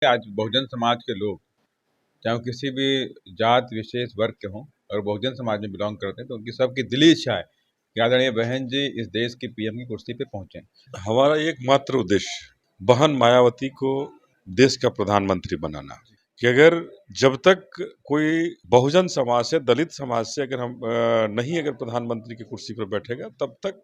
आज बहुजन समाज के लोग चाहे वो किसी भी जात विशेष वर्ग के हों और बहुजन समाज में बिलोंग करते हैं तो उनकी सबकी दिली इच्छा है कि आदरणीय बहन जी इस देश की पीएम की कुर्सी पे पहुंचे। हमारा एकमात्र उद्देश्य बहन मायावती को देश का प्रधानमंत्री बनाना। कि अगर जब तक कोई बहुजन समाज से, दलित समाज से अगर हम नहीं अगर प्रधानमंत्री की कुर्सी पर बैठेगा तब तक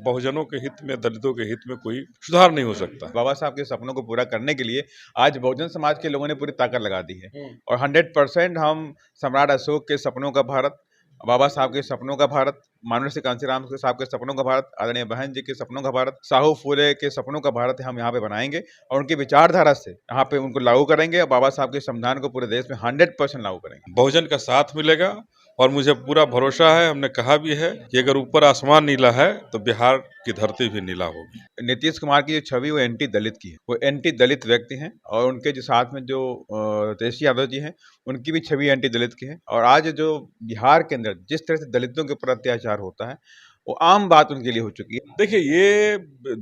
बहुजनों के हित में, दलितों के हित में कोई सुधार नहीं हो सकता। बाबा साहब के सपनों को पूरा करने के लिए आज बहुजन समाज के लोगों ने पूरी ताकत लगा दी है और 100% हम सम्राट अशोक के सपनों का भारत, बाबा साहब के सपनों का भारत, माननीय श्री कांशीराम साहब के सपनों का भारत, आदरणीय बहन जी के सपनों का भारत, साहू फूले के सपनों का भारत हम यहाँ पे बनाएंगे और उनकी विचारधारा से यहाँ पे उनको लागू करेंगे और बाबा साहब के संविधान को पूरे देश में 100% लागू करेंगे। बहुजन का साथ मिलेगा और मुझे पूरा भरोसा है, हमने कहा भी है कि अगर ऊपर आसमान नीला है तो बिहार की धरती भी नीला होगी। नीतीश कुमार की जो छवि वो एंटी दलित की है, वो एंटी दलित व्यक्ति हैं और उनके जो साथ में जो तेजस्वी यादव जी हैं उनकी भी छवि एंटी दलित की है। और आज जो बिहार के अंदर जिस तरह से दलितों के ऊपर अत्याचार होता है वो आम बात उनके लिए हो चुकी है। देखिए, ये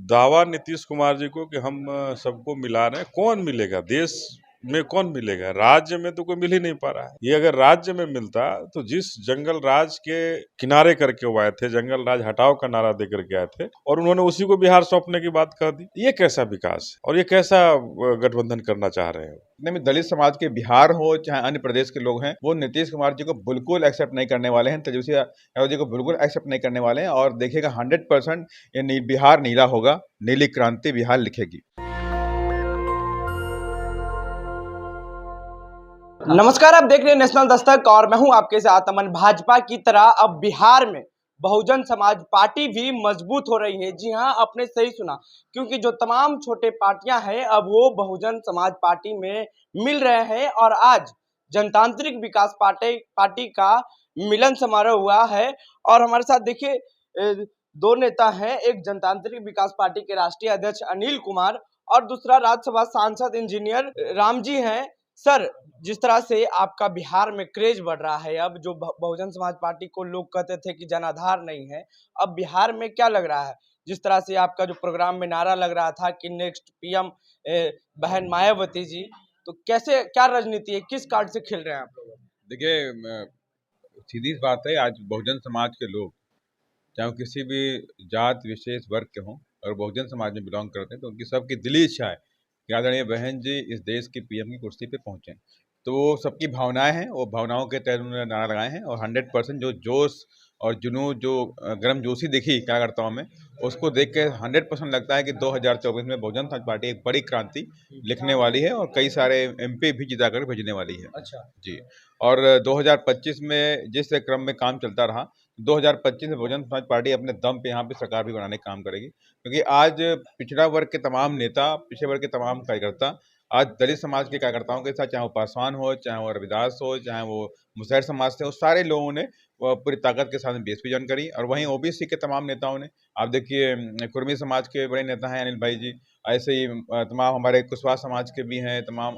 दावा नीतीश कुमार जी को कि हम सबको मिला रहे हैं, कौन मिलेगा? देश में कौन मिलेगा? राज्य में तो कोई मिल ही नहीं पा रहा है। ये अगर राज्य में मिलता तो जिस जंगल राज के किनारे करके वो आए थे, जंगल राज हटाओ का नारा दे करके आए थे और उन्होंने उसी को बिहार सौंपने की बात कर दी। ये कैसा विकास है और ये कैसा गठबंधन करना चाह रहे हो? जितने भी दलित समाज के बिहार हो चाहे अन्य प्रदेश के लोग हैं वो नीतीश कुमार जी को बिल्कुल एक्सेप्ट नहीं करने वाले हैं, तेजस्वी यादव जी को बिल्कुल एक्सेप्ट नहीं करने वाले हैं और देखिएगा 100% ये बिहार नीला होगा, नीली क्रांति बिहार लिखेगी। नमस्कार, आप देख रहे हैं नेशनल दस्तक और मैं हूं आपके साथ अमन। भाजपा की तरह अब बिहार में बहुजन समाज पार्टी भी मजबूत हो रही है। जी हां, आपने सही सुना, क्योंकि जो तमाम छोटे पार्टियां हैं अब वो बहुजन समाज पार्टी में मिल रहे हैं और आज जनतांत्रिक विकास पार्टी का मिलन समारोह हुआ है। और हमारे साथ देखिए दो नेता हैं, एक जनतांत्रिक विकास पार्टी के राष्ट्रीय अध्यक्ष अनिल कुमार और दूसरा राज्यसभा सांसद इंजीनियर राम जी हैं। सर, जिस तरह से आपका बिहार में क्रेज बढ़ रहा है, अब जो बहुजन समाज पार्टी को लोग कहते थे कि जनाधार नहीं है, अब बिहार में क्या लग रहा है? जिस तरह से आपका जो प्रोग्राम में नारा लग रहा था कि नेक्स्ट पीएम बहन मायावती जी, तो कैसे, क्या राजनीति है, किस कार्ड से खेल रहे हैं आप लोग? देखिए, सीधी बात है, आज बहुजन समाज के लोग चाहे वो किसी भी जात विशेष वर्ग के हों और बहुजन समाज में बिलोंग करते हैं तो उनकी सबकी दिली इच्छा है कि आदरणीय बहन जी इस देश की पीएम की कुर्सी पे पहुंचें। तो वो सबकी भावनाएं हैं, वो भावनाओं के तहत उन्होंने नारा लगाए हैं और 100% जो जोश और जुनून, जो गर्मजोशी दिखी कार्यकर्ताओं में, उसको देख के 100% लगता है कि 2024 में बहुजन समाज पार्टी एक बड़ी क्रांति लिखने वाली है और कई सारे एमपी भी जिता कर भेजने वाली है। अच्छा जी। और 2025 में जिस क्रम में काम चलता रहा, 2025 में बहुजन समाज पार्टी अपने दम पे यहाँ पे सरकार भी बनाने का काम करेगी, क्योंकि आज पिछड़ा वर्ग के तमाम नेता, पिछड़े वर्ग के तमाम कार्यकर्ता आज दलित समाज के कार्यकर्ताओं के साथ, चाहे वो पासवान हो, चाहे वो रविदास हो, चाहे वो मुसहर समाज से हो, सारे लोगों ने पूरी ताकत के साथ बीएसपी ज्वाइन करी। और वहीं ओबीसी के तमाम नेताओं ने, आप देखिए कुर्मी समाज के बड़े नेता हैं अनिल भाई जी, ऐसे ही तमाम हमारे कुशवाहा समाज के भी हैं, तमाम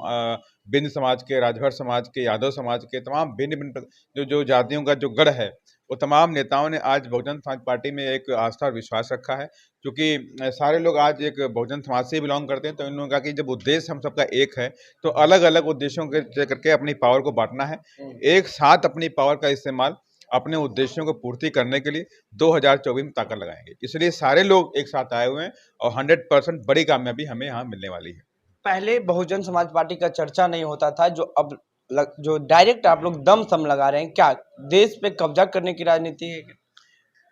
बिंद समाज के, राजभर समाज के, यादव समाज के, तमाम भिन्न भिन्न जो जातियों का जो गढ़ है, वो तमाम नेताओं ने आज बहुजन समाज पार्टी में एक आस्था और विश्वास रखा है। क्योंकि सारे लोग आज एक बहुजन समाज से बिलोंग करते हैं, तो इन लोगों का कि जब उद्देश्य हम सबका एक है तो अलग अलग उद्देश्यों के करके अपनी पावर को बांटना है, एक साथ अपनी पावर का इस्तेमाल अपने उद्देश्यों को पूर्ति करने के लिए 2024 में ताकत लगाएंगे। इसलिए सारे लोग एक साथ आए हुए हैं और 100% बड़ी कामयाबी हमें यहाँ मिलने वाली है। पहले बहुजन समाज पार्टी का चर्चा नहीं होता था, जो अब जो डायरेक्ट आप लोग दम सम लगा रहे हैं, क्या देश पे कब्जा करने की राजनीति है?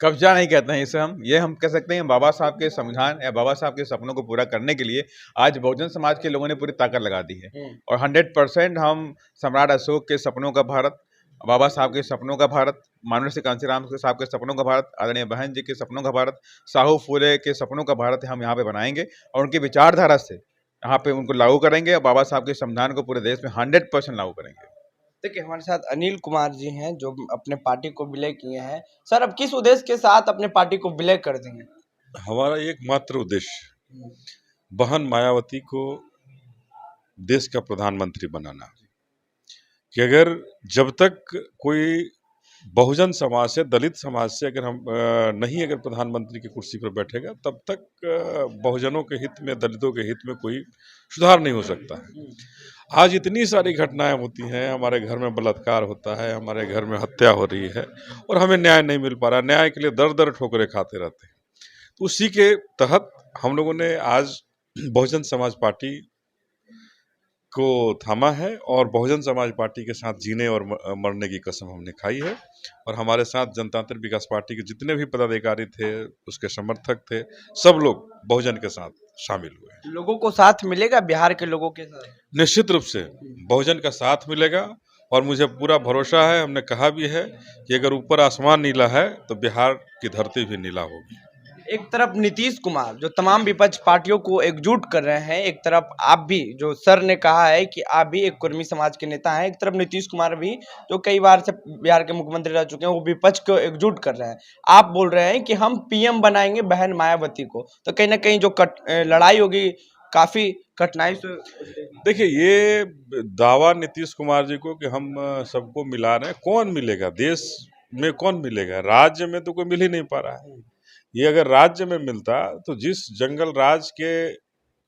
कब्जा नहीं कहते हैं इसे हम, ये हम कह सकते हैं बाबा साहब के संविधान या बाबा साहब के सपनों को पूरा करने के लिए आज बहुजन समाज के लोगों ने पूरी ताकत लगा दी है और 100% हम सम्राट अशोक के सपनों का भारत, बाबा साहब के सपनों का भारत, माननीय श्री कांशीराम साहब के सपनों का भारत, आदरणीय बहन जी के सपनों का भारत, साहू फूले के सपनों का भारत हम यहाँ पे बनाएंगे और उनकी विचारधारा से यहाँ पे उनको लागू करेंगे और बाबा साहब के संविधान को पूरे देश में 100% लागू करेंगे। देखिए, हमारे साथ अनिल कुमार जी हैं जो अपने पार्टी को विलय किए हैं। सर, अब किस उद्देश्य के साथ अपने पार्टी को विलय कर देंगे? हमारा एकमात्र उद्देश्य बहन मायावती को देश का प्रधानमंत्री बनाना। कि अगर जब तक कोई बहुजन समाज से, दलित समाज से अगर हम नहीं अगर प्रधानमंत्री की कुर्सी पर बैठेगा, तब तक बहुजनों के हित में, दलितों के हित में कोई सुधार नहीं हो सकता है। आज इतनी सारी घटनाएं होती हैं, हमारे घर में बलात्कार होता है, हमारे घर में हत्या हो रही है और हमें न्याय नहीं मिल पा रहा। न्याय के लिए दर दर ठोकरें खाते रहते हैं। तो उसी के तहत हम लोगों ने आज बहुजन समाज पार्टी को थामा है और बहुजन समाज पार्टी के साथ जीने और मरने की कसम हमने खाई है। और हमारे साथ जनतांत्रिक विकास पार्टी के जितने भी पदाधिकारी थे, उसके समर्थक थे, सब लोग बहुजन के साथ शामिल हुए। लोगों को साथ मिलेगा बिहार के लोगों के साथ? निश्चित रूप से बहुजन का साथ मिलेगा और मुझे पूरा भरोसा है, हमने कहा भी है कि अगर ऊपर आसमान नीला है तो बिहार की धरती भी नीला होगी। एक तरफ नीतीश कुमार जो तमाम विपक्ष पार्टियों को एकजुट कर रहे हैं, एक तरफ आप भी, जो सर ने कहा है कि आप भी एक कुर्मी समाज के नेता हैं, एक तरफ नीतीश कुमार भी जो कई बार से बिहार के मुख्यमंत्री रह चुके हैं, वो विपक्ष को एकजुट कर रहे हैं। आप बोल रहे हैं कि हम पीएम बनाएंगे बहन मायावती को, तो कहीं ना कहीं जो लड़ाई होगी काफी कठिनाई से। देखिए, ये दावा नीतीश कुमार जी को कि हम सबको मिला रहे हैं, कौन मिलेगा? देश में कौन मिलेगा? राज्य में तो कोई मिल ही नहीं पा रहा है। ये अगर राज्य में मिलता तो जिस जंगल राज के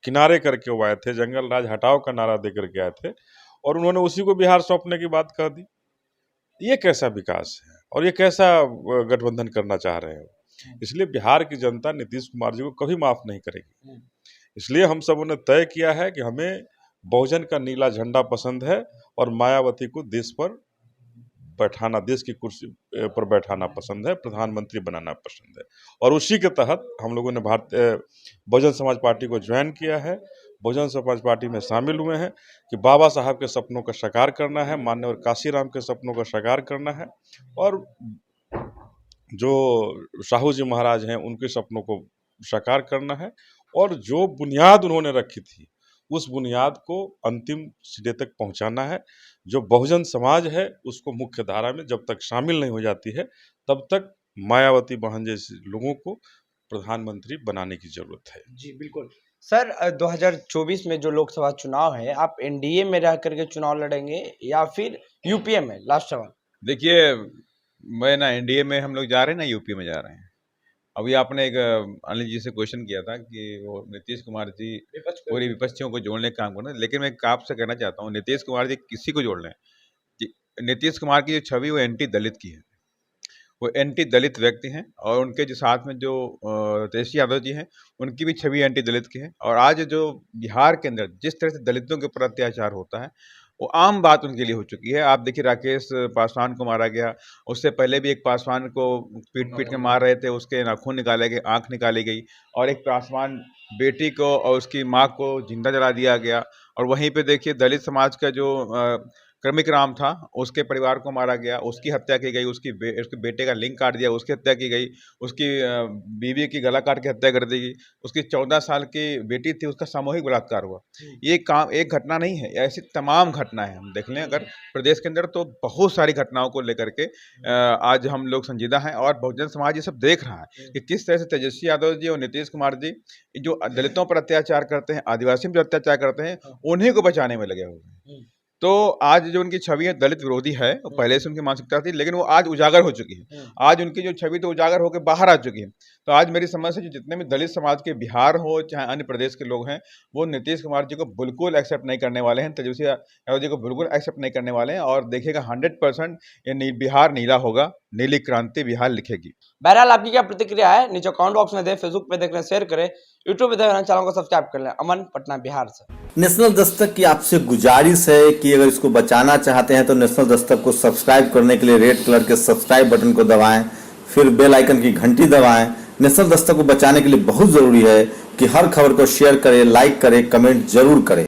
किनारे करके वो आए थे, जंगल राज हटाओ का नारा दे करके आए थे और उन्होंने उसी को बिहार सौंपने की बात कर दी। ये कैसा विकास है और ये कैसा गठबंधन करना चाह रहे हो? इसलिए बिहार की जनता नीतीश कुमार जी को कभी माफ नहीं करेगी। इसलिए हम सबों ने तय किया है कि हमें बहुजन का नीला झंडा पसंद है और मायावती को देश पर बैठाना, देश की कुर्सी पर बैठाना पसंद है, प्रधानमंत्री बनाना पसंद है। और उसी के तहत हम लोगों ने बहुजन समाज पार्टी को ज्वाइन किया है, बहुजन समाज पार्टी में शामिल हुए हैं कि बाबा साहब के सपनों का साकार करना है, माननीय काशीराम के सपनों का साकार करना है और जो साहू जी महाराज हैं उनके सपनों को साकार करना है और जो बुनियाद उन्होंने रखी थी उस बुनियाद को अंतिम सिरे तक पहुंचाना है। जो बहुजन समाज है उसको मुख्य धारा में जब तक शामिल नहीं हो जाती है तब तक मायावती बहन जैसे लोगों को प्रधानमंत्री बनाने की जरूरत है। जी बिल्कुल सर, 2024 में जो लोकसभा चुनाव है, आप एनडीए में रह करके चुनाव लड़ेंगे या फिर यूपीए में? लास्ट सवाल। देखिए, मैं ना एनडीए में हम लोग जा रहे हैं ना यूपी में जा रहे हैं। अभी आपने एक अनिल जी से क्वेश्चन किया था कि वो नीतीश कुमार जी पूरी विपक्षियों को जोड़ने का काम करना, लेकिन मैं आपसे कहना चाहता हूँ नीतीश कुमार जी किसी को जोड़ लें, नीतीश कुमार की जो छवि वो एंटी दलित की है, वो एंटी दलित व्यक्ति हैं और उनके जो साथ में जो तेजस्वी यादव जी हैं उनकी भी छवि एंटी दलित की है। और आज जो बिहार के अंदर जिस तरह से दलितों के ऊपर अत्याचार होता है वो आम बात उनके लिए हो चुकी है। आप देखिए, राकेश पासवान को मारा गया, उससे पहले भी एक पासवान को पीट के मार रहे थे, उसके नाखून निकाले गए, आंख निकाली गई और एक पासवान बेटी को और उसकी माँ को जिंदा जला दिया गया। और वहीं पे देखिए दलित समाज का जो क्रमिक राम था उसके परिवार को मारा गया, उसकी हत्या की गई, उसके बेटे का लिंग काट दिया, उसकी हत्या की गई, उसकी बीवी की गला काट के हत्या कर दी गई, उसकी 14 साल की बेटी थी उसका सामूहिक बलात्कार हुआ। ये काम एक घटना नहीं है, ऐसी तमाम घटनाएं हम देख लें अगर प्रदेश के अंदर तो बहुत सारी घटनाओं को लेकर के आज हम लोग संजीदा हैं। और बहुजन समाज ये सब देख रहा है कि किस तरह से तेजस्वी यादव जी और नीतीश कुमार जी जो दलितों पर अत्याचार करते हैं, आदिवासियों पर अत्याचार करते हैं, उन्हीं को बचाने में लगे हुए हैं। तो आज जो उनकी छवि है दलित विरोधी है, पहले से उनकी मानसिकता थी, लेकिन वो आज उजागर हो चुकी है। आज उनकी जो छवि तो उजागर होकर बाहर आ चुकी है। तो आज मेरी समझ से जितने भी दलित समाज के बिहार हो चाहे अन्य प्रदेश के लोग हैं, वो नीतीश कुमार जी को बिल्कुल एक्सेप्ट नहीं करने वाले हैं, तेजस्वी यादव जी को बिल्कुल एक्सेप्ट नहीं करने वाले हैं। और देखिएगा 100% ये बिहार नीला होगा, नीली क्रांति बिहार लिखेगी। बहरहाल आपकी क्या प्रतिक्रिया है नीचे कमेंट बॉक्स में दे, फेसबुक पे देख रहे हैं शेयर करें, यूट्यूब पे देख रहे हैं चैनल को सब्सक्राइब कर लें। अमन, पटना, बिहार से। नेशनल दस्तक की आपसे गुजारिश है कि अगर इसको बचाना चाहते हैं तो नेशनल दस्तक को सब्सक्राइब करने के लिए रेड कलर के सब्सक्राइब बटन को दबाएं, फिर बेल आइकन की घंटी दबाएं। नेशनल दस्तक को बचाने के लिए बहुत जरूरी है कि हर खबर को शेयर करें, लाइक करें, कमेंट जरूर करें।